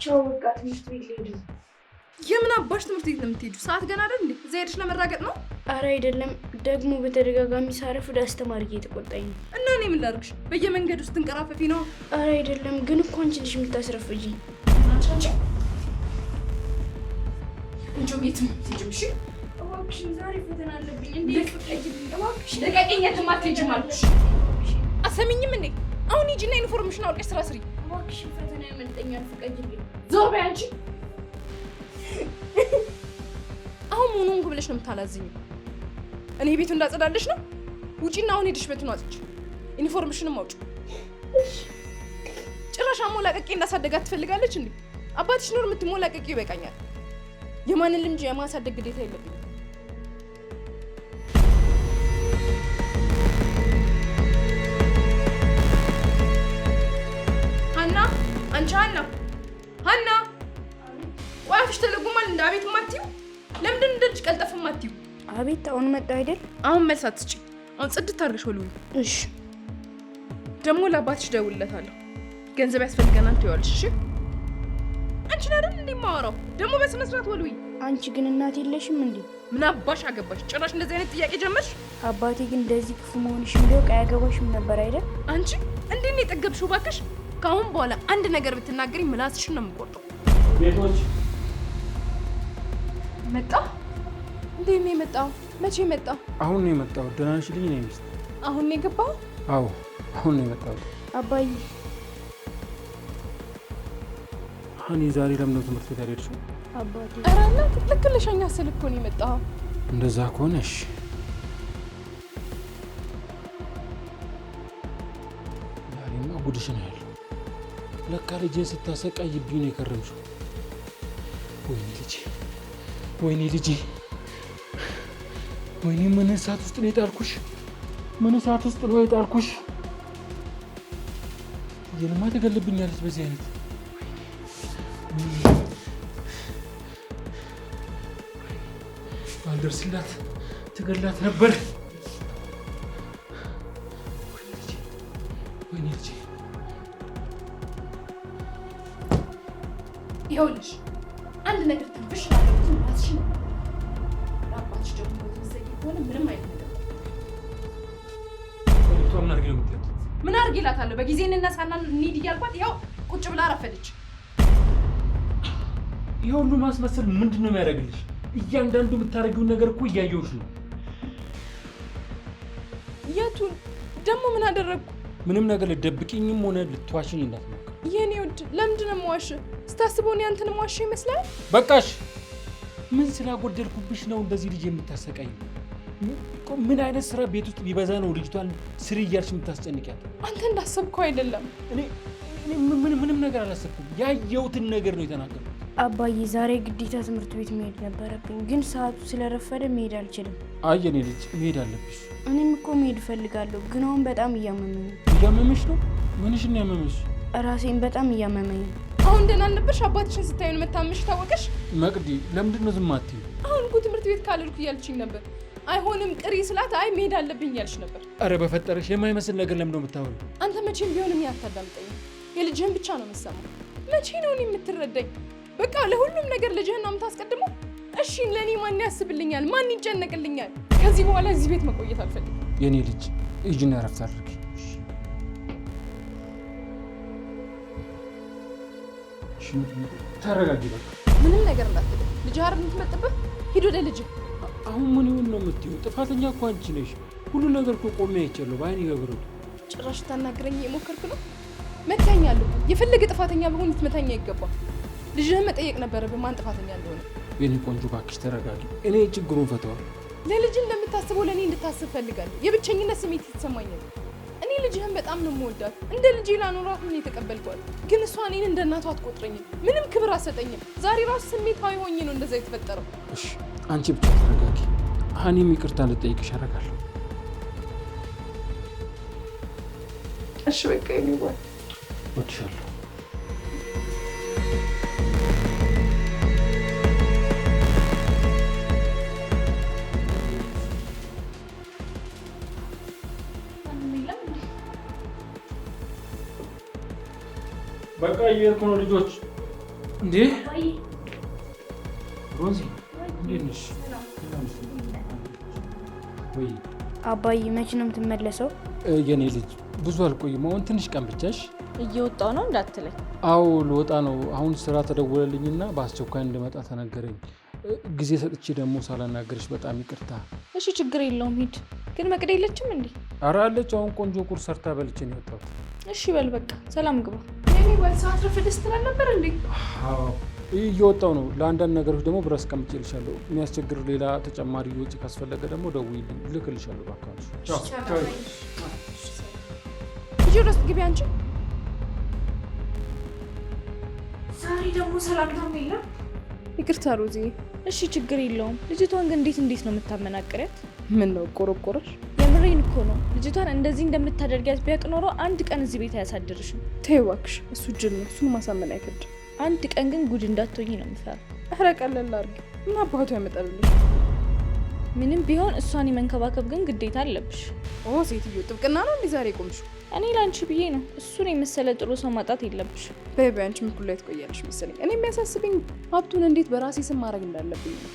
ቻው በቃ ትምህርት ቤት ልሄድ። የምን አባሽ ትምህርት ቤት ነው የምትሄጂው? ሰዓት ገና አይደል እንዴ? እዛ ሄደሽ ለመራገጥ ነው? አረ አይደለም፣ ደግሞ በተደጋጋሚ ሳረፍድ አስተማሪ እየተቆጣኝ ነው። እና እኔ ምን ላድርግሽ? በየመንገዱ ውስጥ ትንቀራፈፊ ነው? አረ አይደለም፣ ግን እኮ አንቺ ልጅ የምታስረፍጂኝ። እንጆ ቤት ነው ትሄጂው? እሺ እባክሽን ዛሬ ፈተና አለብኝ። እንዴ እባክሽ ደቂቃኛ ትማትሄጂ ማልኩሽ። አሰሚኝም እንዴ? አሁን ሂጂና ዩኒፎርምሽን አውልቀሽ ስራ ስሪ። እባክሽን ፈተና ያመልጠኛል፣ ፍቀጂልኝ። ዞር በይ አንቺ። አሁን ምን ብለሽ ነው የምታላዝኝ? እኔ ቤቱ እንዳጸዳለሽ ነው? ውጪና አሁን ሄድሽ ቤቱን አጽጂ፣ ዩኒፎርምሽንም አውጪ። ጭራሽ አሞላቀቄ እንዳሳደጋት ትፈልጋለች እንዴ? አባትሽ ኖር የምትሞላቀቂ ይበቃኛል። የማንን ልጅ የማሳደግ ግዴታ የለብኝም። ሀና፣ አንቺ ሀና ቆያፍሽ ተለጉማል። እንደ አቤት ማትዩ ለምንድን እንደልጅ ቀልጠፍ ማትዩ? አቤት አሁን መጣ አይደል? አሁን መልስ አትስጪ። አሁን ጽድት አድርገሽ ወልዊ። እሺ ደግሞ ለአባትሽ ደውልለታለሁ። ገንዘብ ያስፈልገናል ትይዋለሽ። እሺ አንቺን አይደል እንዴ የማወራው? ደግሞ በስነ ስርዓት ወልዊ። አንቺ ግን እናት የለሽም እንዴ? ምን አባሽ አገባሽ? ጭራሽ እንደዚህ አይነት ጥያቄ ጀመርሽ? አባቴ ግን እንደዚህ ክፉ መሆንሽን ቢያውቅ አያገባሽም ነበር አይደል? አንቺ እንዴት ነው የጠገብሽው? እባክሽ ከአሁን በኋላ አንድ ነገር ብትናገሪ ምላስሽን ነው የምቆርጠው። ቤቶች መጣ እንዴ? ነው የመጣው? መቼ መጣ? አሁን ነው የመጣው። ደህና ነሽ ልኝ ነው ሚስት? አሁን ነው የገባው? አዎ አሁን ነው የመጣው። አባዬ ሀኒ ዛሬ ለምን ነው ትምህርት ቤት ያልሄድሽው? አባቴ ኧረ እናት ልክ ልሸኛ ስል እኮ ነው የመጣው። እንደዛ ከሆነሽ ዛሬማ ጉድሽ ነው ያለው። ለካ ልጄን ስታሰቃይብኝ ነው የከረምሽው። ወይኔ ልጄ፣ ወይኔ ልጄ፣ ወይኔ ምን እሳት ውስጥ ነው የጣልኩሽ? ምን እሳት ውስጥ ነው የጣልኩሽ? የልማ ትገልብኛለች በዚህ አይነት ባልደርስላት ትገላት ነበር። ወይኔ ልጄ፣ ይኸውልሽ አንድ ነገር ትንሽ ማለት ማስሽ ነው። ለአባትሽ ደግሞ ወደዚህ ሆነ ምንም አይደለም። ምን አድርጊ ነው የምትላት? ምን አድርጊ እላታለሁ? በጊዜ እንነሳና እንሂድ እያልኳት ያው ቁጭ ብላ ረፈደች። ይሄ ሁሉ ማስመሰል ምንድን ነው የሚያደርግልሽ? እያንዳንዱ የምታደርጊውን ነገር እኮ እያየሁሽ ነው። የቱን ደግሞ ምን አደረግኩ? ምንም ነገር ልትደብቂኝም ሆነ ልትዋሽኝ እንዳትሞክሪ። የኔ ውድ ለምንድን ነው የምዋሽ? ስታስበው እኔ አንተን የምዋሽ ይመስላል? በቃሽ። ምን ስላጎደልኩብሽ ነው እንደዚህ ልጅ የምታሰቃኝ? ምን አይነት ስራ ቤት ውስጥ ቢበዛ ነው ልጅቷን ስሪ እያልሽ የምታስጨንቂያት? አንተ እንዳሰብከው አይደለም። እኔ ምንም ነገር አላሰብኩም። ያየሁትን ነገር ነው የተናገርኩት። አባዬ ዛሬ ግዴታ ትምህርት ቤት መሄድ ነበረብኝ፣ ግን ሰዓቱ ስለረፈደ መሄድ አልችልም። አይ የኔ ልጅ መሄድ አለብሽ። እኔም እኮ መሄድ እፈልጋለሁ፣ ግን አሁን በጣም እያመመኝ ነው። እያመመሽ ነው? ምንሽን ያመመሽ? ራሴን በጣም እያመመኝ ነው። አሁን ደህና አልነበርሽ? አባትሽን ስታዩን መታመሽ ታወቀሽ? መቅዲ ለምንድን ነው ዝም አትይው? አሁን እኮ ትምህርት ቤት ካልልኩ እያልችኝ ነበር። አይሆንም ቅሪ ስላት አይ መሄድ አለብኝ እያልሽ ነበር። አረ በፈጠረሽ የማይመስል ነገር ለምን ነው የምታወሪው? አንተ መቼም ቢሆን እኔ አታዳምጠኝም። የልጅህን ብቻ ነው የምትሰማው። መቼ ነው እኔ የምትረዳኝ? በቃ ለሁሉም ነገር ልጅህን ነው የምታስቀድመው። እሺ ለእኔ ማን ያስብልኛል? ማን ይጨነቅልኛል? ከዚህ በኋላ እዚህ ቤት መቆየት አልፈልግም። የኔ ልጅ ሂጂና እረፍት አድርጊ። ተረጋጊ። በቃ ምንም ነገር እንዳትል። ልጅህ አይደል የምትመጥብህ? ሂድ ወደ ልጅህ። አሁን ምን ይሁን ነው የምትይው? ጥፋተኛ እኮ አንቺ ነሽ። ሁሉ ነገር እኮ ቆሜ አይቻለሁ በዓይኔ በብረቱ። ጭራሽ ታናግረኝ የሞከርክ ነው? መታኛለሁ። የፈለገ ጥፋተኛ በሆን ልትመታኛ አይገባም። ልጅህን መጠየቅ ነበረብህ ማን ጥፋተኛ እንደሆነ። የኔ ቆንጆ እባክሽ ተረጋጊ። እኔ ችግሩን ፈተዋል። ለልጅህ እንደምታስበው ለእኔ እንድታስብ ፈልጋለሁ። የብቸኝነት ስሜት ይሰማኛል። እኔ ልጅህን በጣም ነው የምወዳት። እንደ ልጄ ላኖራት ነው የተቀበልኳት። ግን እሷ እኔን እንደ እናቷ አትቆጥረኝም። ምንም ክብር አትሰጠኝም። ዛሬ ራሱ ስሜታዊ ሆኜ ነው እንደዛ የተፈጠረው። እሺ አንቺ ብቻ ተረጋጊ። ሀኒም ይቅርታ ልጠይቅሽ አደርጋለሁ። እሺ በቃ ይሁን። ወድሻለሁ። በቃ እየሄድኩ ነው ልጆች። እንዴ ሮዚ እንዴት ነሽ? ወይ አባዬ መቼ ነው የምትመለሰው? የኔ ልጅ ብዙ አልቆይም። አሁን ትንሽ ቀን ብቻሽ። እየወጣው ነው እንዳትለኝ። አዎ ልወጣ ነው። አሁን ስራ ተደወለልኝና በአስቸኳይ እንድመጣ ተነገረኝ። ጊዜ ሰጥቼ ደግሞ ሳላናገርሽ በጣም ይቅርታ። እሺ ችግር የለውም ሂድ። ግን መቅደ የለችም እንዴ? ኧረ አለች። አሁን ቆንጆ ቁርስ ሰርታ በልቼ ነው የወጣሁት። እሺ በል በቃ ሰላም ግባ። እኔ ወይ ሰዓት ረፈደ ስትል ነበር እንዴ? አዎ እየወጣሁ ነው። ለአንዳንድ ነገሮች ደግሞ ብር አስቀምጬልሻለሁ። የሚያስቸግር ሌላ ተጨማሪ ወጪ ካስፈለገ ደግሞ ደውይልኝ፣ እልክልሻለሁ በአካውንት። ልጅ ወደ ውስጥ ግቢ አንቺ። ዛሬ ደግሞ ሰላምታም የለም። ይቅርታ ሮዚ። እሺ ችግር የለውም። ልጅቷን ግን እንዴት ነው የምታመናቅሪያት? ምን ነው ቆረቆረሽ? የምሬን እኮ ነው። ልጅቷን እንደዚህ እንደምታደርጊያት ቢያውቅ ኖሮ አንድ ቀን እዚህ ቤት አያሳድርሽም። ተይው እባክሽ፣ እሱ ጅል ነው። እሱን ማሳመን አይከብድም። አንድ ቀን ግን ጉድ እንዳትሆኚ ነው የምፈራው። ኧረ ቀለል አድርጊ። ምን አባቱ ያመጣልልሽ? ምንም ቢሆን እሷን የመንከባከብ ግን ግዴታ አለብሽ። ኦ ሴትዮ ጥብቅና ነው እንዴ ዛሬ ቆምሽው? እኔ ላንቺ ብዬ ነው። እሱን የመሰለ ጥሩ ሰው ማጣት የለብሽ። በይ አንቺ ምኩል ላይ ትቆያለሽ መሰለኝ። እኔ የሚያሳስበኝ ሀብቱን እንዴት በራሴ ስም ማድረግ እንዳለብኝ ነው።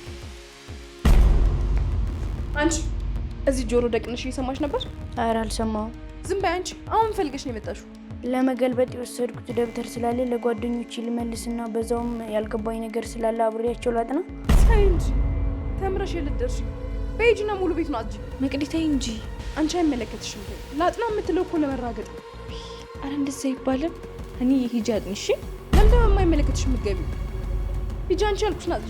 አንቺ እዚህ ጆሮ ደቅነሽ እየሰማሽ ነበር? ኧረ አልሰማሁም። ዝም በይ አንቺ። አሁን ፈልገሽ ነው የመጣሽው? ለመገልበጥ የወሰድኩት ደብተር ስላለ ለጓደኞቼ ልመልስና በዛውም ያልገባኝ ነገር ስላለ አብሬያቸው ላጥና። ሳይ እንጂ ተምረሽ የልደርሽ በሂጂና ሙሉ ቤት ነው አጂ። መቅዲታይ እንጂ አንቺ አይመለከትሽም። ላጥና የምትለው እኮ ለመራገጥ። አረ እንደዛ ይባልም። እኔ ሂጂ አጥንሽ። ለምን የማይመለከትሽ የምትገቢው? ሂጂ አንቺ ያልኩሽ ናት።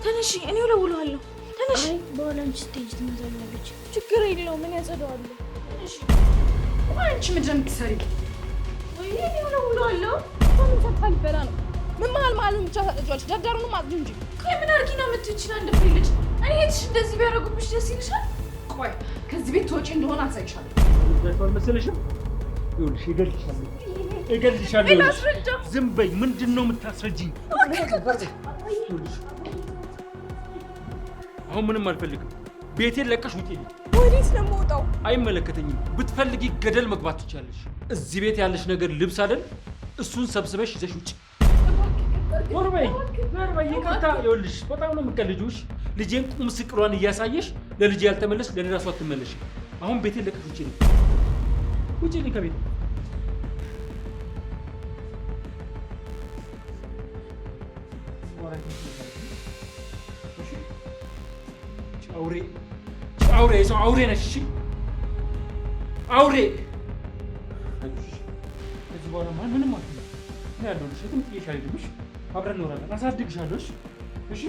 ተነሽ፣ እኔ እውለዋለሁ። ተነሽ። አይ በኋላ አንቺ ስትሄጂ ትመጣለች። ችግር የለውም፣ ምን ያጸደዋለሁ። ተነሽ። አንቺ ምንድን ነው የምትሰሪው? ወይ እኔ እውለዋለሁ። ምን ፈታል በላ ነው? ምን መሀል ብቻ ታጠጫለሽ? ዳዳሩንም አጥጁ እንጂ። ቆይ ምን አድርጊ ነው የምትችይው? እንደፍሬ ልጅ እኔ እህትሽ እንደዚህ ቢያደርጉብሽ ደስ ይልሻል? ቆይ ከዚህ ቤት ትወጪ እንደሆነ አሳይሻለሁ። ዘፈን መሰለሽም? ይኸውልሽ እገልሻለሁ። ዝም በይ። ምንድን ነው የምታስረጂኝ? አሁን ምንም አልፈልግም። ቤቴን ለቀሽ ውጪ። ወዴት ነው የምወጣው? አይመለከተኝም። ብትፈልጊ ገደል መግባት ትችያለሽ። እዚህ ቤት ያለሽ ነገር ልብስ አይደል? እሱን ሰብስበሽ ይዘሽ ውጪ። ዞር በይ። ይቅርታ። ይኸውልሽ በጣም ነው የምትቀልጂው። ልጄን ቁም ስቅሏን እያሳየሽ ለልጄ ያልተመለሽ ለራሷ አትመለሽ። አሁን ቤቴን ለቀሽ ውጪ። ውጪ ከቤት። አውሬ ሰው አውሬ ነሽ። እሺ አውሬ። ከዚህ በኋላ ምንም አትልም። እኔ ያለሁልሽ። የትም ጥዬሽ አልሄድም። አብረን እንኖራለን። አሳድግሻለሁ። እሺ